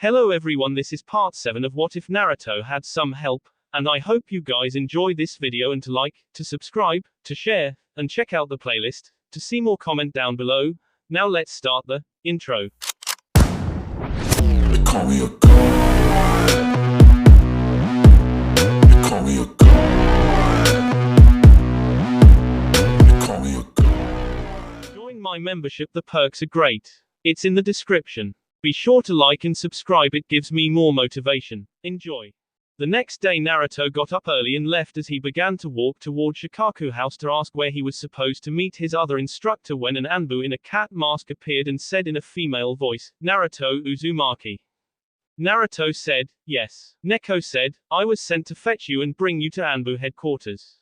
Hello everyone, this is part 7 of What If Naruto Had Some Help, and I hope you guys enjoy this video and to like, to subscribe, to share, and check out the playlist, to see more comment down below. Now let's start the intro. They call me a god. They call me a god. They call me a god. Join my membership, the perks are great. It's in the description. Be sure to like and subscribe, it gives me more motivation. Enjoy. The next day Naruto got up early and left as he began to walk toward Shikaku House to ask where he was supposed to meet his other instructor when an Anbu in a cat mask appeared and said in a female voice, "Naruto Uzumaki." Naruto said, "Yes." Neko said, "I was sent to fetch you and bring you to Anbu headquarters."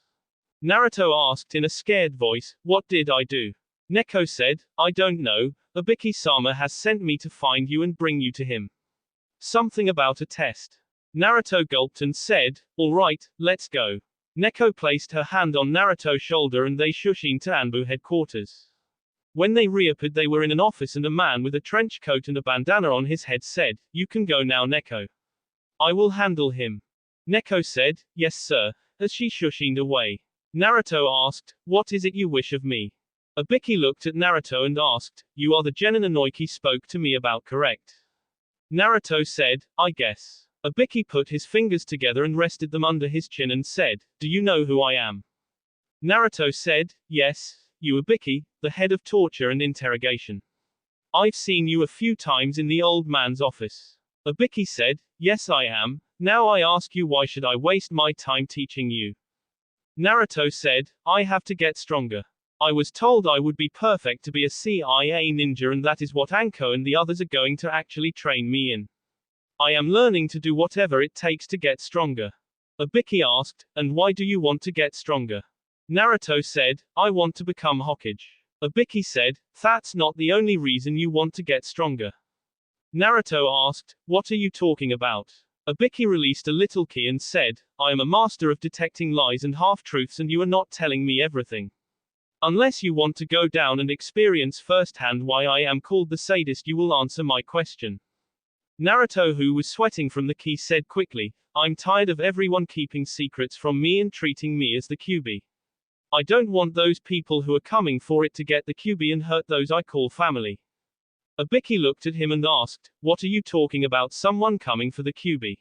Naruto asked in a scared voice, "What did I do?" Neko said, "I don't know. Obiki-sama has sent me to find you and bring you to him. Something about a test." Naruto gulped and said, "All right, let's go." Neko placed her hand on Naruto's shoulder and they shushin to Anbu headquarters. When they reappeared, they were in an office and a man with a trench coat and a bandana on his head said, "You can go now, Neko. I will handle him." Neko said, "Yes, sir," as she shushined away. Naruto asked, "What is it you wish of me?" Obiki looked at Naruto and asked, "You are the genin Inoiki spoke to me about, correct?" Naruto said, "I guess." Obiki put his fingers together and rested them under his chin and said, "Do you know who I am?" Naruto said, "Yes, you Obiki, the head of torture and interrogation. I've seen you a few times in the old man's office." Obiki said, "Yes, I am. Now I ask you, why should I waste my time teaching you?" Naruto said, "I have to get stronger. I was told I would be perfect to be a CIA ninja, and that is what Anko and the others are going to actually train me in. I am learning to do whatever it takes to get stronger." Obiki asked, "And why do you want to get stronger?" Naruto said, "I want to become Hokage." Obiki said, "That's not the only reason you want to get stronger." Naruto asked, "What are you talking about?" Obiki released a little key and said, "I am a master of detecting lies and half-truths, and you are not telling me everything. Unless you want to go down and experience firsthand why I am called the sadist, you will answer my question." Naruto, who was sweating from the key, said quickly, "I'm tired of everyone keeping secrets from me and treating me as the QB. I don't want those people who are coming for it to get the QB and hurt those I call family." Obiki looked at him and asked, "What are you talking about, someone coming for the QB?"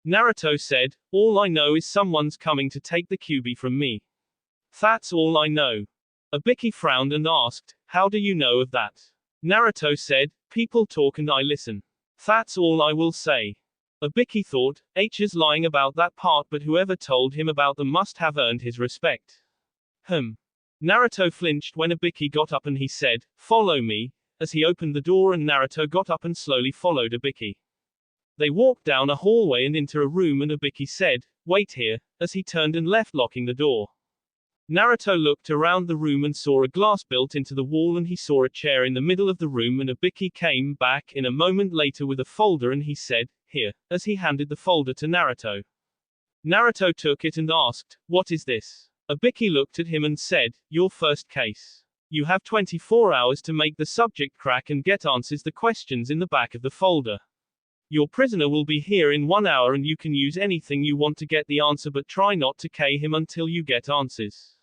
Naruto said, "All I know is someone's coming to take the QB from me. That's all I know." Obiki frowned and asked, "How do you know of that?" Naruto said, "People talk and I listen. That's all I will say." Obiki thought, H is lying about that part, but whoever told him about them must have earned his respect. Naruto flinched when Obiki got up and he said, "Follow me," as he opened the door, and Naruto got up and slowly followed Obiki. They walked down a hallway and into a room, and Obiki said, "Wait here," as he turned and left, locking the door. Naruto looked around the room and saw a glass built into the wall, and he saw a chair in the middle of the room, and Obiki came back in a moment later with a folder and he said, "Here," as he handed the folder to Naruto. Naruto took it and asked, "What is this?" Obiki looked at him and said, "Your first case. You have 24 hours to make the subject crack and get answers the questions in the back of the folder. Your prisoner will be here in 1 hour and you can use anything you want to get the answer, but try not to K him until you get answers.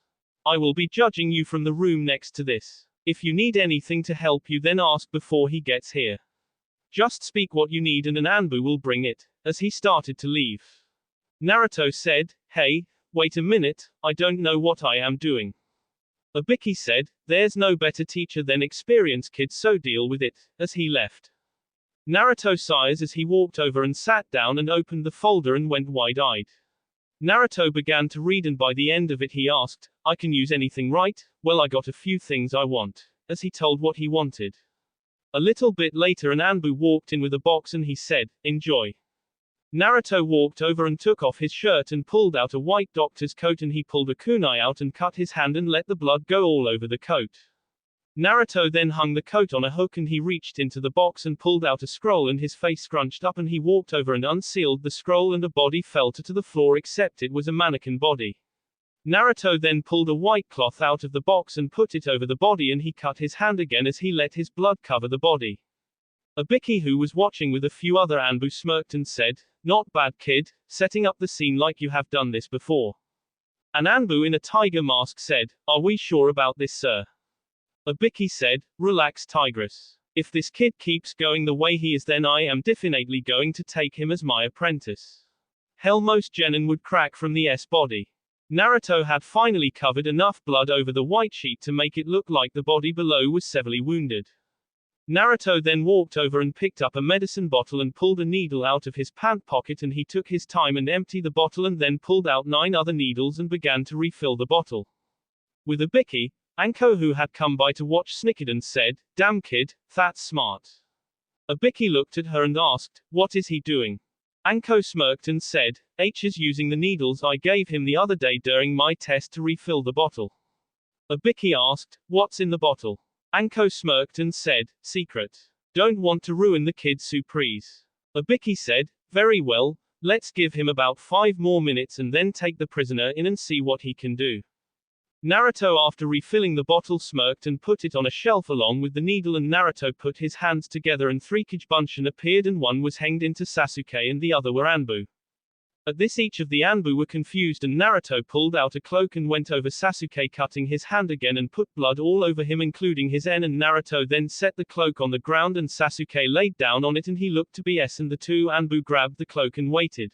I will be judging you from the room next to this. If you need anything to help you, then ask before he gets here. Just speak what you need and an Anbu will bring it," as he started to leave. Naruto said, "Hey, wait a minute, I don't know what I am doing." Obiki said, "There's no better teacher than experienced kid, so deal with it," as he left. Naruto sighs as he walked over and sat down and opened the folder and went wide-eyed. Naruto began to read, and by the end of it he asked, "I can use anything, right? Well, I got a few things I want," as he told what he wanted. A little bit later an Anbu walked in with a box and he said, "Enjoy." Naruto walked over and took off his shirt and pulled out a white doctor's coat, and he pulled a kunai out and cut his hand and let the blood go all over the coat. Naruto then hung the coat on a hook and he reached into the box and pulled out a scroll, and his face scrunched up and he walked over and unsealed the scroll, and a body fell to the floor, except it was a mannequin body. Naruto then pulled a white cloth out of the box and put it over the body, and he cut his hand again as he let his blood cover the body. Ibiki, who was watching with a few other Anbu, smirked and said, "Not bad, kid, setting up the scene like you have done this before." An Anbu in a tiger mask said, "Are we sure about this, sir?" Ibiki said, "Relax, Tigress. If this kid keeps going the way he is, then I am definitely going to take him as my apprentice. Hell, most genin would crack from the body." Naruto had finally covered enough blood over the white sheet to make it look like the body below was severely wounded. Naruto then walked over and picked up a medicine bottle and pulled a needle out of his pant pocket, and he took his time and emptied the bottle and then pulled out 9 other needles and began to refill the bottle. With Ibiki, Anko, who had come by to watch, snickered and said, "Damn kid, that's smart." Ibiki looked at her and asked, "What is he doing?" Anko smirked and said, "H is using the needles I gave him the other day during my test to refill the bottle." Ibiki asked, "What's in the bottle?" Anko smirked and said, "Secret. Don't want to ruin the kid's surprise." Ibiki said, "Very well, let's give him about 5 more minutes and then take the prisoner in and see what he can do." Naruto, after refilling the bottle, smirked and put it on a shelf along with the needle, and Naruto put his hands together and 3 Kijibunshin appeared, and one was hanged into Sasuke and the other were Anbu. At this, each of the Anbu were confused, and Naruto pulled out a cloak and went over Sasuke, cutting his hand again and put blood all over him, including his and Naruto then set the cloak on the ground and Sasuke laid down on it and he looked to be and the 2 Anbu grabbed the cloak and waited.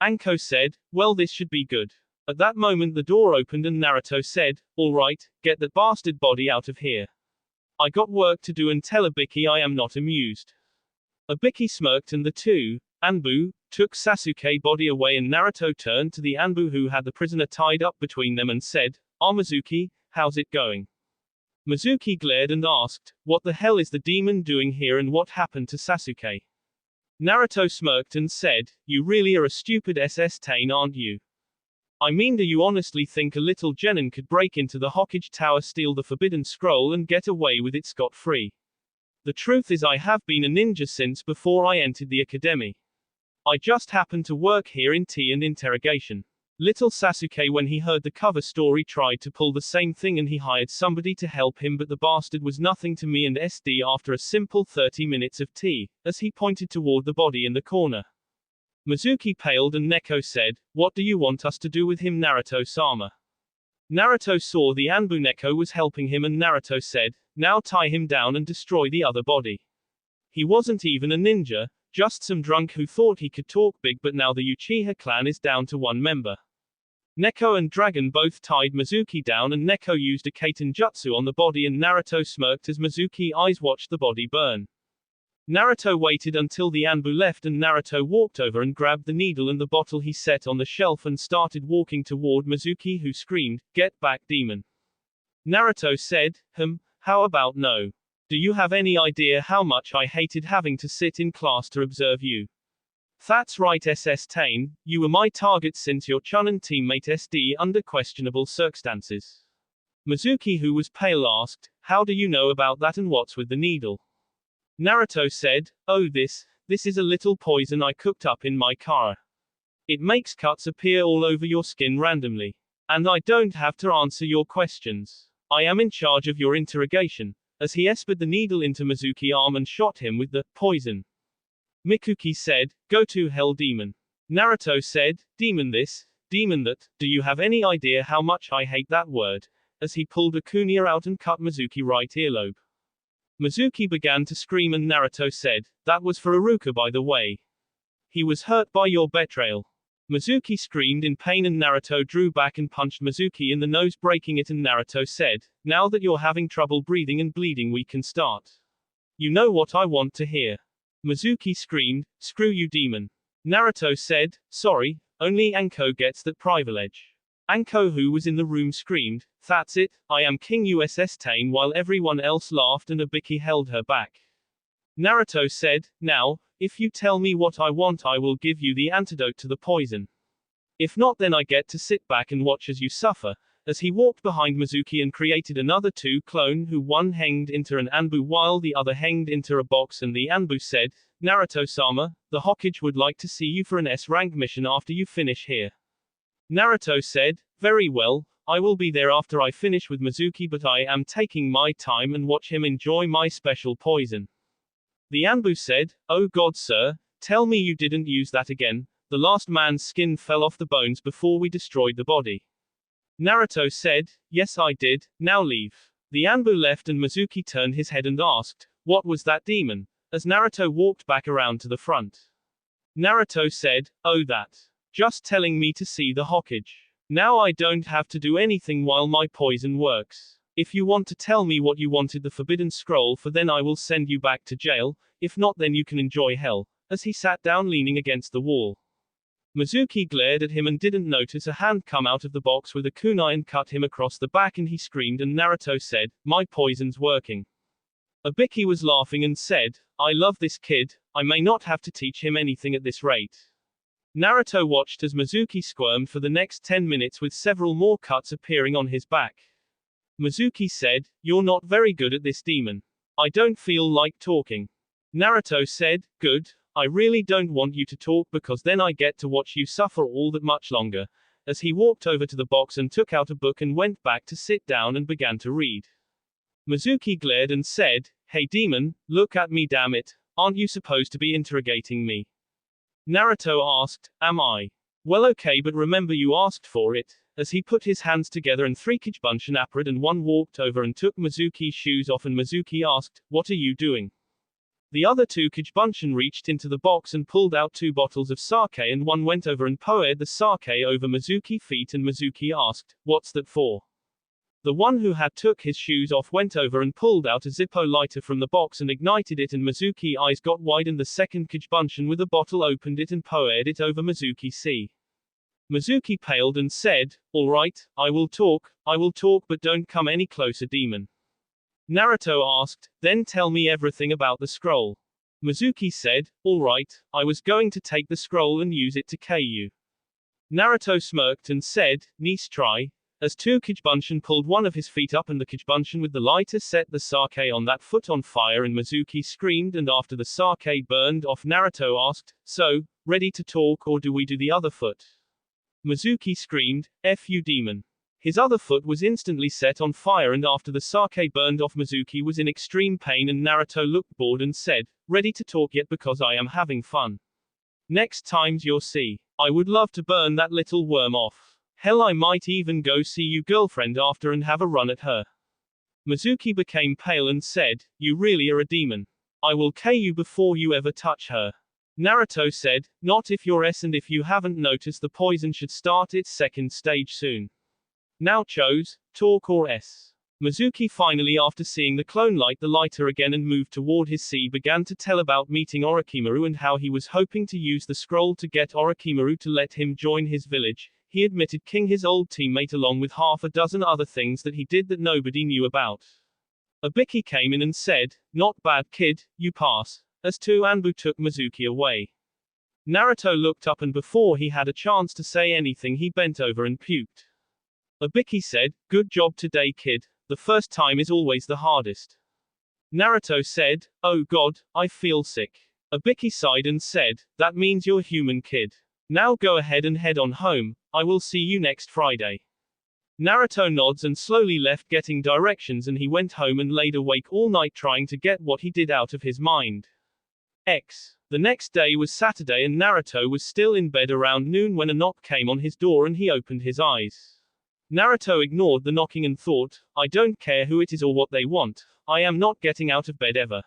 Anko said, "Well, this should be good." At that moment the door opened and Naruto said, "All right, get that bastard body out of here. I got work to do, and tell Ibiki I am not amused." Ibiki smirked and the 2 Anbu took Sasuke body away, and Naruto turned to the Anbu who had the prisoner tied up between them and said, Mizuki, how's it going?" Mizuki glared and asked, "What the hell is the demon doing here and what happened to Sasuke?" Naruto smirked and said, "You really are a stupid Tain, aren't you? I mean, do you honestly think a little genin could break into the Hokage Tower, steal the Forbidden Scroll and get away with it scot-free? The truth is I have been a ninja since before I entered the academy. I just happened to work here in tea and interrogation." Little Sasuke, when he heard the cover story, tried to pull the same thing and he hired somebody to help him, but the bastard was nothing to me and SD after a simple 30 minutes of tea, as he pointed toward the body in the corner. Mizuki paled and Neko said, "What do you want us to do with him, Naruto-sama?" Naruto saw the Anbu Neko was helping him and Naruto said, "Now tie him down and destroy the other body. He wasn't even a ninja, just some drunk who thought he could talk big, but now the Uchiha clan is down to 1 member." Neko and Dragon both tied Mizuki down and Neko used a Kaiten Jutsu on the body, and Naruto smirked as Mizuki's eyes watched the body burn. Naruto waited until the Anbu left and Naruto walked over and grabbed the needle and the bottle he set on the shelf and started walking toward Mizuki, who screamed, "Get back, demon." Naruto said, How about no? Do you have any idea how much I hated having to sit in class to observe you? That's right, Tain, you were my target since your Chunin teammate SD under questionable circumstances." Mizuki, who was pale, asked, "How do you know about that and what's with the needle?" Naruto said, "Oh, this is a little poison I cooked up in my car. It makes cuts appear all over your skin randomly. And I don't have to answer your questions. I am in charge of your interrogation." As he espered the needle into Mizuki's arm and shot him with the poison. Mikuki said, "Go to hell, demon." Naruto said, "Demon this, demon that, do you have any idea how much I hate that word?" As he pulled a kunai out and cut Mizuki's right earlobe. Mizuki began to scream and Naruto said, "That was for Iruka, by the way. He was hurt by your betrayal." Mizuki screamed in pain and Naruto drew back and punched Mizuki in the nose, breaking it, and Naruto said, "Now that you're having trouble breathing and bleeding, we can start. You know what I want to hear." Mizuki screamed, "Screw you, demon." Naruto said, "Sorry, only Anko gets that privilege." Anko, who was in the room, screamed, "That's it, I am King Tain," while everyone else laughed and Ibiki held her back. Naruto said, "Now, if you tell me what I want, I will give you the antidote to the poison. If not, then I get to sit back and watch as you suffer." As he walked behind Mizuki and created another 2 clone, who one hanged into an Anbu while the other hanged into a box, and the Anbu said, "Naruto-sama, the Hokage would like to see you for an S-rank mission after you finish here." Naruto said, "Very well, I will be there after I finish with Mizuki, but I am taking my time and watch him enjoy my special poison." The Anbu said, "Oh God, sir, tell me you didn't use that again. The last man's skin fell off the bones before we destroyed the body." Naruto said, "Yes, I did, now leave." The Anbu left and Mizuki turned his head and asked, "What was that demon?" as Naruto walked back around to the front. Naruto said, "Oh, that. Just telling me to see the Hokage. Now I don't have to do anything while my poison works. If you want to tell me what you wanted the Forbidden Scroll for, then I will send you back to jail. If not, then you can enjoy hell," as he sat down leaning against the wall. Mizuki glared at him and didn't notice a hand come out of the box with a kunai and cut him across the back, and he screamed, and Naruto said, "My poison's working." Abiki was laughing and said, "I love this kid, I may not have to teach him anything at this rate." Naruto watched as Mizuki squirmed for the next 10 minutes with several more cuts appearing on his back. Mizuki said, "You're not very good at this, demon. I don't feel like talking." Naruto said, "Good, I really don't want you to talk because then I get to watch you suffer all that much longer," as he walked over to the box and took out a book and went back to sit down and began to read. Mizuki glared and said, "Hey demon, look at me, damn it, aren't you supposed to be interrogating me?" Naruto asked, "Am I?" "Well, okay, but remember you asked for it," as he put his hands together and 3 Kichibunshin appared and one walked over and took Mizuki's shoes off, and Mizuki asked, "What are you doing?" The other 2 Kichibunshin reached into the box and pulled out 2 bottles of sake, and one went over and poured the sake over Mizuki's feet, and Mizuki asked, "What's that for?" The one who had took his shoes off went over and pulled out a Zippo lighter from the box and ignited it, and Mizuki's eyes got wide, and the second Kichibunshin with a bottle opened it and poured it over Mizuki. Mizuki paled and said, "All right, I will talk, but don't come any closer, demon." Naruto asked, "Then tell me everything about the scroll." Mizuki said, "All right, I was going to take the scroll and use it to kill you." Naruto smirked and said, "Nice try," as 2 Kichibunshin pulled one of his feet up and the Kichibunshin with the lighter set the sake on that foot on fire, and Mizuki screamed, and after the sake burned off, Naruto asked, "So, ready to talk, or do we do the other foot?" Mizuki screamed, "F you demon." His other foot was instantly set on fire, and after the sake burned off, Mizuki was in extreme pain, and Naruto looked bored and said, "Ready to talk yet? Because I am having fun. Next times you'll see. I would love to burn that little worm off. Hell, I might even go see you girlfriend after and have a run at her." Mizuki became pale and said, "You really are a demon. I will kill you before you ever touch her." Naruto said, "Not if you're S, and if you haven't noticed, the poison should start its second stage soon. Now chose, talk or S." Mizuki finally, after seeing the clone light the lighter again and moved toward his C, began to tell about meeting Orochimaru and how he was hoping to use the scroll to get Orochimaru to let him join his village. He admitted King, his old teammate, along with half a dozen other things that he did that nobody knew about. Abiki came in and said, "Not bad, kid, you pass," as 2 Anbu took Mizuki away. Naruto looked up, and before he had a chance to say anything, he bent over and puked. Abiki said, "Good job today, kid. The first time is always the hardest." Naruto said, "Oh God, I feel sick." Abiki sighed and said, "That means you're human, kid. Now go ahead and head on home. I will see you next Friday." Naruto nods and slowly left, getting directions, and he went home and laid awake all night trying to get what he did out of his mind. The next day was Saturday, and Naruto was still in bed around noon when a knock came on his door, and he opened his eyes. Naruto ignored the knocking and thought, "I don't care who it is or what they want, I am not getting out of bed ever."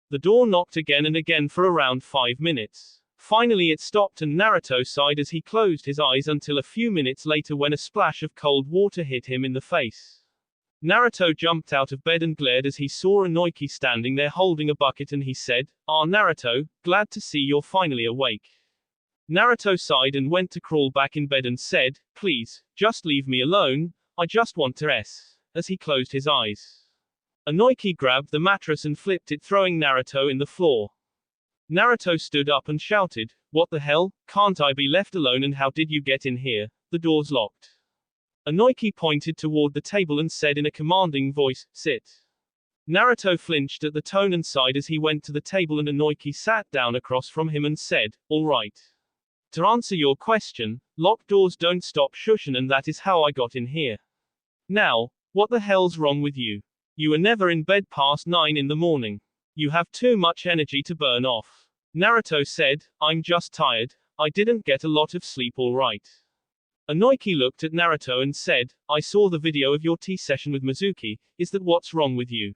The door knocked again and again for around 5 minutes. Finally it stopped, and Naruto sighed as he closed his eyes until a few minutes later, when a splash of cold water hit him in the face. Naruto jumped out of bed and glared as he saw Inoki standing there holding a bucket, and he said, "Ah, Naruto, glad to see you're finally awake." Naruto sighed and went to crawl back in bed and said, "Please, just leave me alone, I just want to rest," as he closed his eyes. Inoki grabbed the mattress and flipped it, throwing Naruto in the floor. Naruto stood up and shouted, "What the hell? Can't I be left alone, and how did you get in here? The door's locked." Inoki pointed toward the table and said in a commanding voice, "Sit." Naruto flinched at the tone and sighed as he went to the table, and Inoki sat down across from him and said, "All right. To answer your question, locked doors don't stop shushin', and that is how I got in here. Now, what the hell's wrong with you? You are never in bed past 9 in the morning." You have too much energy to burn off. Naruto said, I'm just tired, I didn't get a lot of sleep alright. Inoki looked at Naruto and said, I saw the video of your tea session with Mizuki, is that what's wrong with you?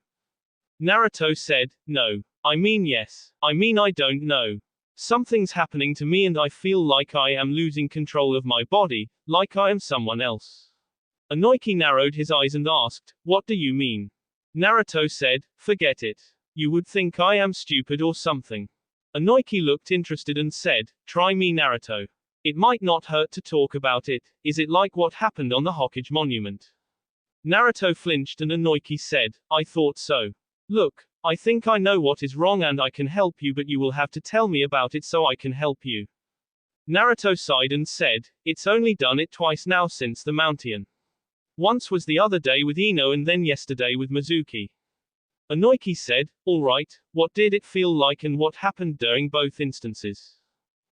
Naruto said, no. I mean yes. I mean I don't know. Something's happening to me and I feel like I am losing control of my body, like I am someone else. Inoki narrowed his eyes and asked, what do you mean? Naruto said, forget it. You would think I am stupid or something. Inoki looked interested and said, try me Naruto. It might not hurt to talk about it, is it like what happened on the Hokage monument? Naruto flinched and Inoki said, I thought so. Look, I think I know what is wrong and I can help you but you will have to tell me about it so I can help you. Naruto sighed and said, it's only done it twice now since the Mountain. Once was the other day with Ino and then yesterday with Mizuki. Inoki said, alright, what did it feel like and what happened during both instances?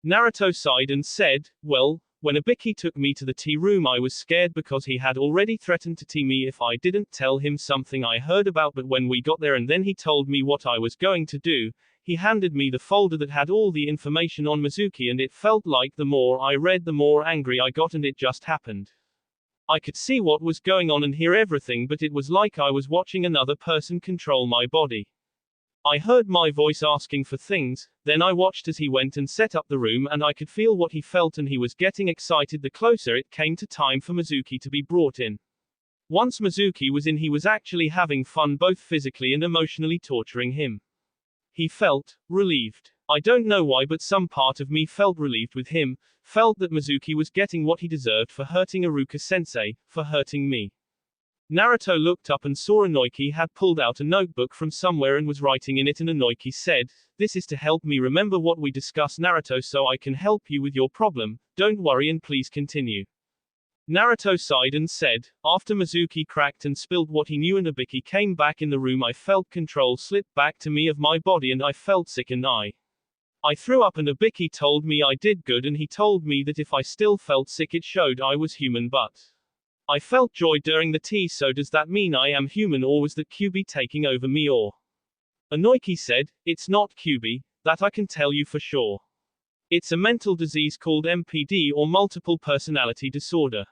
Naruto sighed and said, well, when Ibiki took me to the tea room I was scared because he had already threatened to tea me if I didn't tell him something I heard about, but when we got there and then he told me what I was going to do, he handed me the folder that had all the information on Mizuki and it felt like the more I read the more angry I got and it just happened. I could see what was going on and hear everything but it was like I was watching another person control my body. I heard my voice asking for things, then I watched as he went and set up the room and I could feel what he felt and he was getting excited the closer it came to time for Mizuki to be brought in. Once Mizuki was in he was actually having fun both physically and emotionally torturing him. He felt relieved. I don't know why but some part of me felt relieved with him, felt that Mizuki was getting what he deserved for hurting Iruka-sensei, for hurting me. Naruto looked up and saw Inoki had pulled out a notebook from somewhere and was writing in it and Inoki said, this is to help me remember what we discussed Naruto so I can help you with your problem, don't worry and please continue. Naruto sighed and said, after Mizuki cracked and spilled what he knew and Ibiki came back in the room I felt control slip back to me of my body and I felt sick and I threw up and Ibiki told me I did good and he told me that if I still felt sick it showed I was human but I felt joy during the tea so does that mean I am human or was that QB taking over me or? Inoki said, it's not QB, that I can tell you for sure. It's a mental disease called MPD or multiple personality disorder.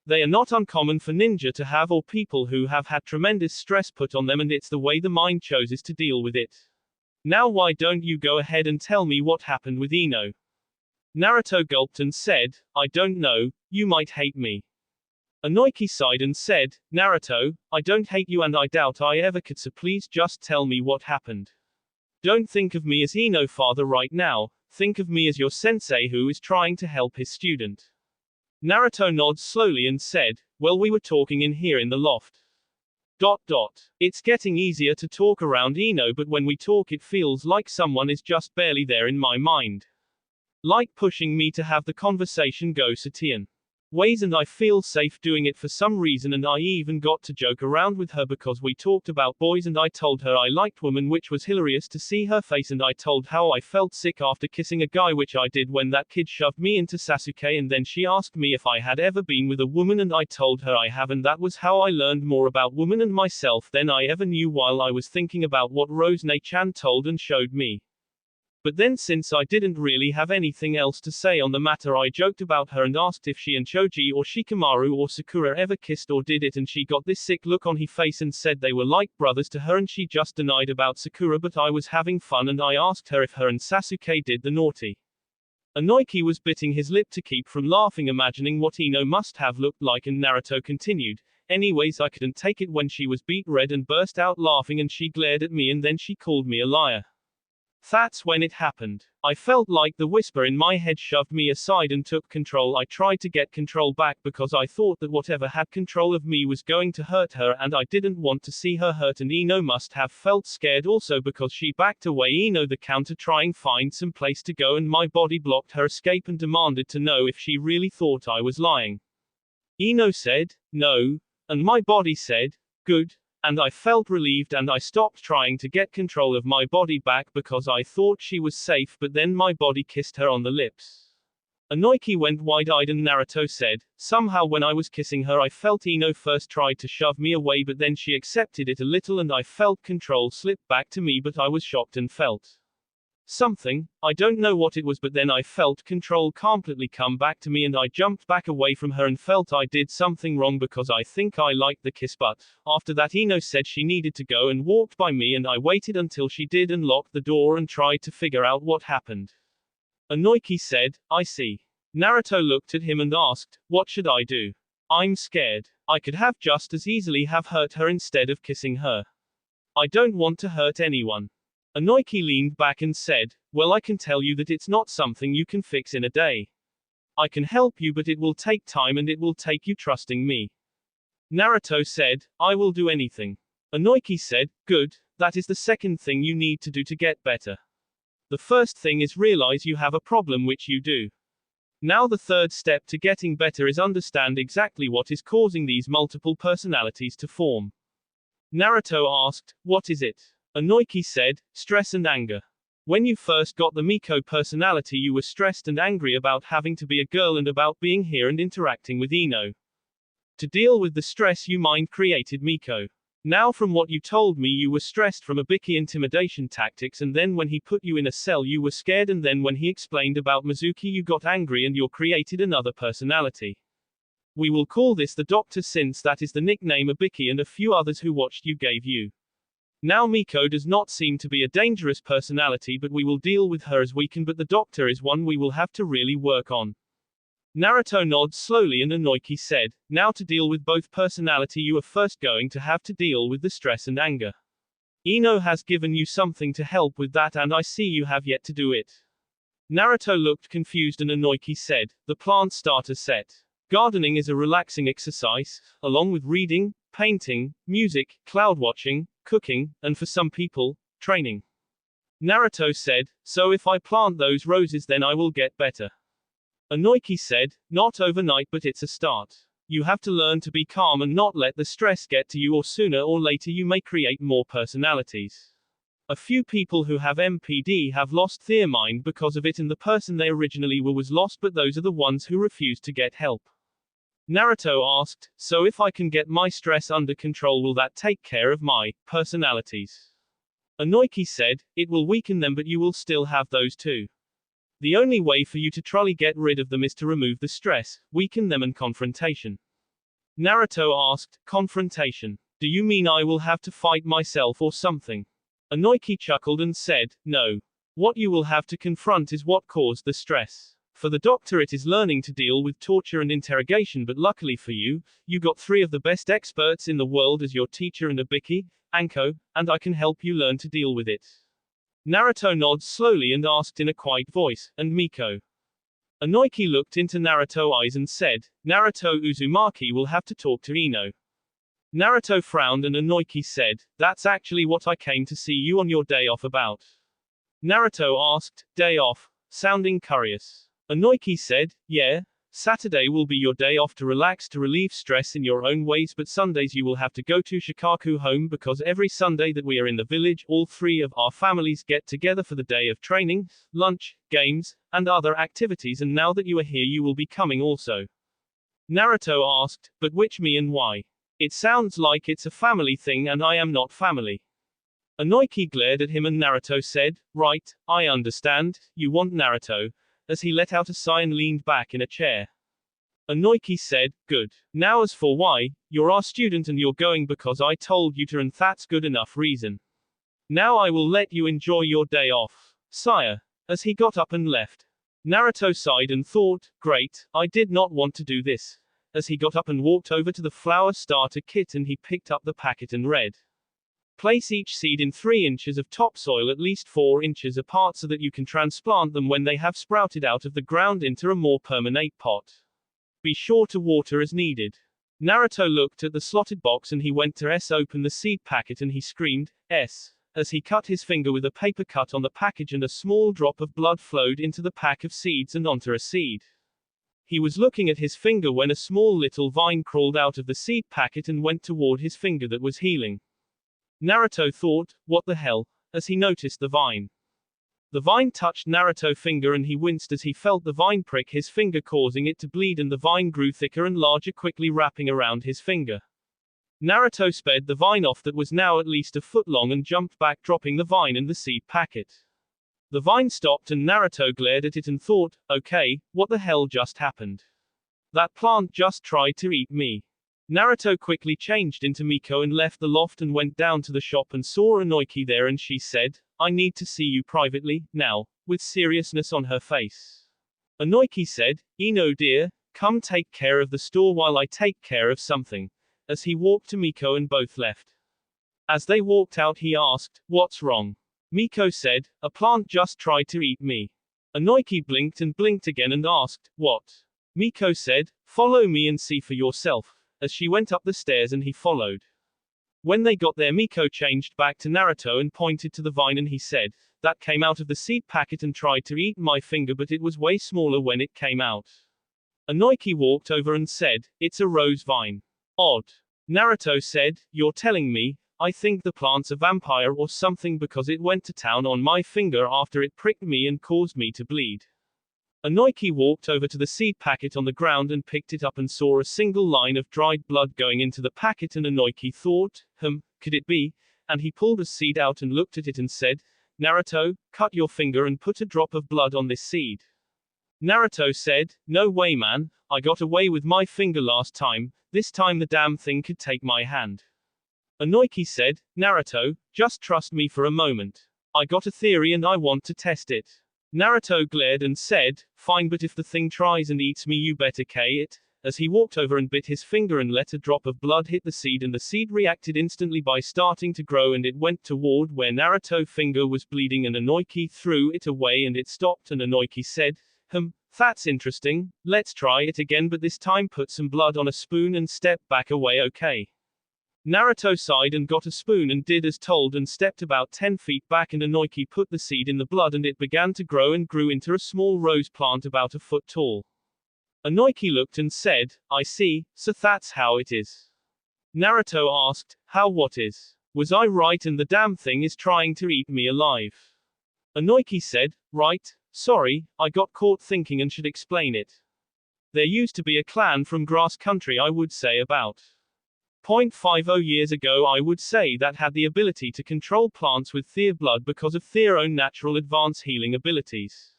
They are not uncommon for ninja to have or people who have had tremendous stress put on them and it's the way the mind chooses to deal with it. Now why don't you go ahead and tell me what happened with Ino? Naruto gulped and said, I don't know, you might hate me. Inoki sighed and said, Naruto, I don't hate you and I doubt I ever could so please just tell me what happened. Don't think of me as Ino father right now, think of me as your sensei who is trying to help his student. Naruto nods slowly and said, well we were talking in here in the loft. It's getting easier to talk around Ino but when we talk it feels like someone is just barely there in my mind. Like pushing me to have the conversation go certain ways and I feel safe doing it for some reason and I even got to joke around with her because we talked about boys and I told her I liked women which was hilarious to see her face and I told how I felt sick after kissing a guy which I did when that kid shoved me into Sasuke and then she asked me if I had ever been with a woman and I told her I have and that was how I learned more about women and myself than I ever knew while I was thinking about what Rose-ne-chan told and showed me. But then since I didn't really have anything else to say on the matter I joked about her and asked if she and Choji or Shikamaru or Sakura ever kissed or did it and she got this sick look on her face and said they were like brothers to her and she just denied about Sakura but I was having fun and I asked her if her and Sasuke did the naughty. Inoki was biting his lip to keep from laughing imagining what Ino must have looked like and Naruto continued, anyways I couldn't take it when she was beet red and burst out laughing and she glared at me and then she called me a liar. That's when it happened. I felt like the whisper in my head shoved me aside and took control. I tried to get control back because I thought that whatever had control of me was going to hurt her and I didn't want to see her hurt and Ino must have felt scared also because she backed away Ino the counter trying find some place to go and my body blocked her escape and demanded to know if she really thought I was lying. Ino said, no, and my body said, good. And I felt relieved and I stopped trying to get control of my body back because I thought she was safe but then my body kissed her on the lips. Inoki went wide-eyed and Naruto said, somehow when I was kissing her I felt Ino first tried to shove me away but then she accepted it a little and I felt control slip back to me but I was shocked and felt something, I don't know what it was but then I felt control completely come back to me and I jumped back away from her and felt I did something wrong because I think I liked the kiss but, after that Ino said she needed to go and walked by me and I waited until she did and locked the door and tried to figure out what happened. Inoki said, I see. Naruto looked at him and asked, what should I do? I'm scared. I could have just as easily have hurt her instead of kissing her. I don't want to hurt anyone. Inoki leaned back and said, well I can tell you that it's not something you can fix in a day. I can help you but it will take time and it will take you trusting me. Naruto said, I will do anything. Inoki said, good, that is the second thing you need to do to get better. The first thing is realize you have a problem which you do. Now the third step to getting better is understand exactly what is causing these multiple personalities to form. Naruto asked, what is it? Inoki said, stress and anger. When you first got the Miko personality you were stressed and angry about having to be a girl and about being here and interacting with Ino. To deal with the stress you mind created Miko. Now from what you told me you were stressed from Ibiki intimidation tactics and then when he put you in a cell you were scared and then when he explained about Mizuki you got angry and you created another personality. We will call this the Doctor since that is the nickname Ibiki and a few others who watched you gave you. Now Miko does not seem to be a dangerous personality but we will deal with her as we can but the Doctor is one we will have to really work on. Naruto nods slowly and Inoki said, now to deal with both personality you are first going to have to deal with the stress and anger. Ino has given you something to help with that and I see you have yet to do it. Naruto looked confused and Inoki said, the plant starter set. Gardening is a relaxing exercise, along with reading, painting, music, cloud watching, cooking, and for some people, training. Naruto said, so if I plant those roses then I will get better. Inoki said, not overnight but it's a start. You have to learn to be calm and not let the stress get to you or sooner or later you may create more personalities. A few people who have MPD have lost their mind because of it and the person they originally were was lost but those are the ones who refuse to get help. Naruto asked, so if I can get my stress under control will that take care of my personalities? Inoki said, it will weaken them but you will still have those too. The only way for you to truly get rid of them is to remove the stress, weaken them and confrontation. Naruto asked, confrontation? Do you mean I will have to fight myself or something? Inoki chuckled and said, no. What you will have to confront is what caused the stress. For the Doctor it is learning to deal with torture and interrogation but luckily for you, you got 3 of the best experts in the world as your teacher and Ibiki, Anko, and I can help you learn to deal with it. Naruto nods slowly and asked in a quiet voice, and Miko? Inoki looked into Naruto's eyes and said, Naruto Uzumaki will have to talk to Ino. Naruto frowned and Inoki said, that's actually what I came to see you on your day off about. Naruto asked, day off? Sounding curious. Inoki said, yeah. Saturday will be your day off to relax to relieve stress in your own ways but Sundays you will have to go to Shikaku home because every Sunday that we are in the village all 3 of our families get together for the day of training, lunch, games, and other activities and now that you are here you will be coming also. Naruto asked, but which me and why? It sounds like it's a family thing and I am not family. Inoki glared at him and Naruto said, right, I understand, you want Naruto, as he let out a sigh and leaned back in a chair. Inoki said, good. Now as for why, you're our student and you're going because I told you to and that's good enough reason. Now I will let you enjoy your day off, sire. As he got up and left. Naruto sighed and thought, great, I did not want to do this. As he got up and walked over to the flower starter kit and he picked up the packet and read. Place each seed in 3 inches of topsoil at least 4 inches apart so that you can transplant them when they have sprouted out of the ground into a more permanent pot. Be sure to water as needed. Naruto looked at the slotted box and he went to open the seed packet and he screamed, S, as he cut his finger with a paper cut on the package and a small drop of blood flowed into the pack of seeds and onto a seed. He was looking at his finger when a small little vine crawled out of the seed packet and went toward his finger that was healing. Naruto thought, what the hell, as he noticed the vine. The vine touched Naruto's finger and he winced as he felt the vine prick his finger, causing it to bleed, and the vine grew thicker and larger, quickly wrapping around his finger. Naruto sped the vine off that was now at least a foot long and jumped back, dropping the vine and the seed packet. The vine stopped and Naruto glared at it and thought, okay, what the hell just happened? That plant just tried to eat me. Naruto quickly changed into Miko and left the loft and went down to the shop and saw Onoiki there, and she said, I need to see you privately, now, with seriousness on her face. Onoiki said, Ino dear, come take care of the store while I take care of something. As he walked to Miko and both left. As they walked out he asked, what's wrong? Miko said, a plant just tried to eat me. Onoiki blinked and blinked again and asked, what? Miko said, follow me and see for yourself. As she went up the stairs and he followed. When they got there, Miko changed back to Naruto and pointed to the vine and he said, that came out of the seed packet and tried to eat my finger, but it was way smaller when it came out. Onoiki walked over and said, it's a rose vine. Odd. Naruto said, you're telling me, I think the plant's a vampire or something because it went to town on my finger after it pricked me and caused me to bleed. Onoiki walked over to the seed packet on the ground and picked it up and saw a single line of dried blood going into the packet, and Onoiki thought, could it be? And he pulled a seed out and looked at it and said, Naruto, cut your finger and put a drop of blood on this seed. Naruto said, no way man, I got away with my finger last time, this time the damn thing could take my hand. Onoiki said, Naruto, just trust me for a moment. I got a theory and I want to test it. Naruto glared and said, fine, but if the thing tries and eats me you better kill it. As he walked over and bit his finger and let a drop of blood hit the seed, and the seed reacted instantly by starting to grow, and it went toward where Naruto's finger was bleeding, and Onoiki threw it away and it stopped, and Onoiki said, that's interesting, let's try it again, but this time put some blood on a spoon and step back away, okay? Naruto sighed and got a spoon and did as told and stepped about 10 feet back, and Onoiki put the seed in the blood and it began to grow and grew into a small rose plant about a foot tall. Onoiki looked and said, I see, so that's how it is. Naruto asked, how what is? Was I right and the damn thing is trying to eat me alive? Onoiki said, right, sorry, I got caught thinking and should explain it. There used to be a clan from grass country, I would say about 0.50 years ago, I would say, that had the ability to control plants with their blood because of their own natural advanced healing abilities.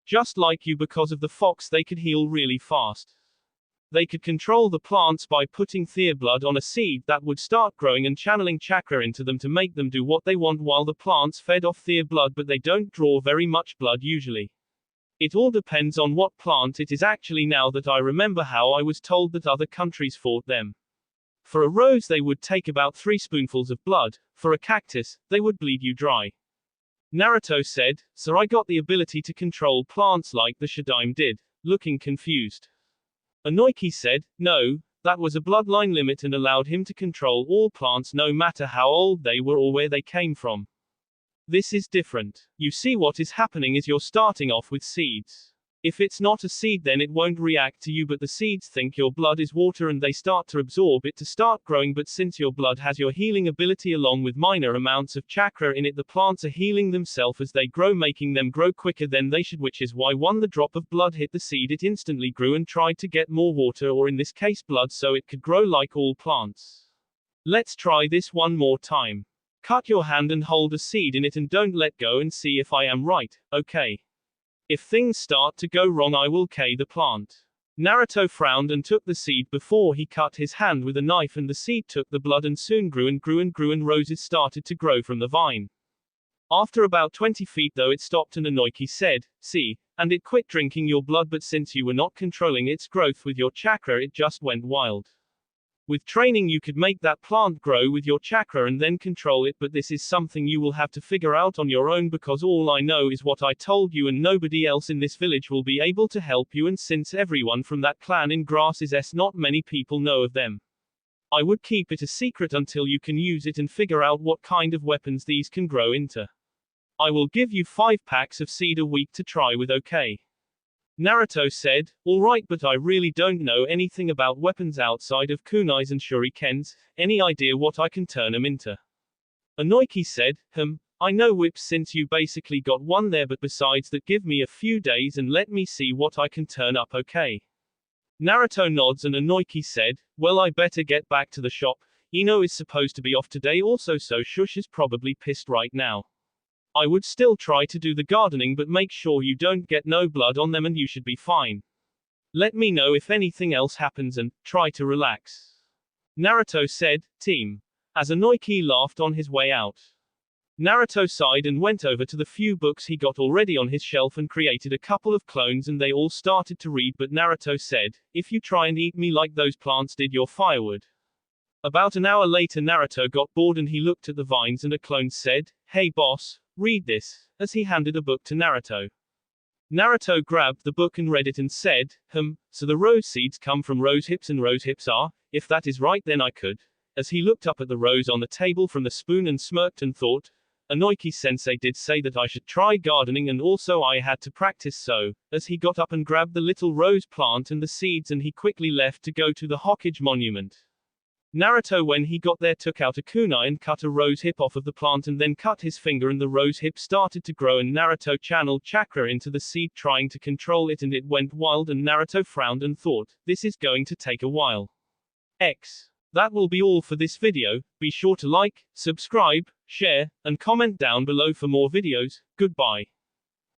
Just like you, because of the fox, they could heal really fast. They could control the plants by putting their blood on a seed that would start growing and channeling chakra into them to make them do what they want while the plants fed off their blood, but they don't draw very much blood usually. It all depends on what plant it is actually. Now that I remember how I was told that other countries fought them. For a rose they would take about 3 spoonfuls of blood, for a cactus, they would bleed you dry. Naruto said, so I got the ability to control plants like the Shadaime did, looking confused. Onoiki said, no, that was a bloodline limit and allowed him to control all plants no matter how old they were or where they came from. This is different. You see, what is happening is you're starting off with seeds. If it's not a seed then it won't react to you, but the seeds think your blood is water and they start to absorb it to start growing, but since your blood has your healing ability along with minor amounts of chakra in it, the plants are healing themselves as they grow, making them grow quicker than they should, which is why when the drop of blood hit the seed it instantly grew and tried to get more water, or in this case blood, so it could grow like all plants. Let's try this one more time. Cut your hand and hold a seed in it and don't let go and see if I am right, okay? If things start to go wrong I will kill the plant. Naruto frowned and took the seed before he cut his hand with a knife, and the seed took the blood and soon grew and grew and grew, and roses started to grow from the vine. After about 20 feet though it stopped, and Onoiki said, see, and it quit drinking your blood, but since you were not controlling its growth with your chakra it just went wild. With training you could make that plant grow with your chakra and then control it, but this is something you will have to figure out on your own, because all I know is what I told you and nobody else in this village will be able to help you, and since everyone from that clan in grass is not many people know of them. I would keep it a secret until you can use it and figure out what kind of weapons these can grow into. I will give you 5 packs of seed a week to try with, okay? Naruto said, alright, but I really don't know anything about weapons outside of kunais and shurikens. Any idea what I can turn them into? Onoiki said, I know whips since you basically got one there, but besides that, give me a few days and let me see what I can turn up, okay? Naruto nods and Inoiki said, well, I better get back to the shop. Ino is supposed to be off today also, so Shush is probably pissed right now. I would still try to do the gardening, but make sure you don't get no blood on them and you should be fine. Let me know if anything else happens and try to relax. Naruto said, team. As Inoiki laughed on his way out. Naruto sighed and went over to the few books he got already on his shelf and created a couple of clones, and they all started to read, but Naruto said, if you try and eat me like those plants did, you're firewood. About an hour later, Naruto got bored and he looked at the vines, and a clone said, hey boss, read this, as he handed a book to Naruto. Naruto grabbed the book and read it and said, so the rose seeds come from rose hips and rose hips are, if that is right then I could. As he looked up at the rose on the table from the spoon and smirked and thought, Inoiki-sensei did say that I should try gardening and also I had to practice, so, as he got up and grabbed the little rose plant and the seeds, and he quickly left to go to the Hokage monument. Naruto, when he got there, took out a kunai and cut a rose hip off of the plant and then cut his finger, and the rose hip started to grow, and Naruto channeled chakra into the seed trying to control it, and it went wild, and Naruto frowned and thought, this is going to take a while. That will be all for this video. Be sure to like, subscribe, share, and comment down below for more videos. Goodbye.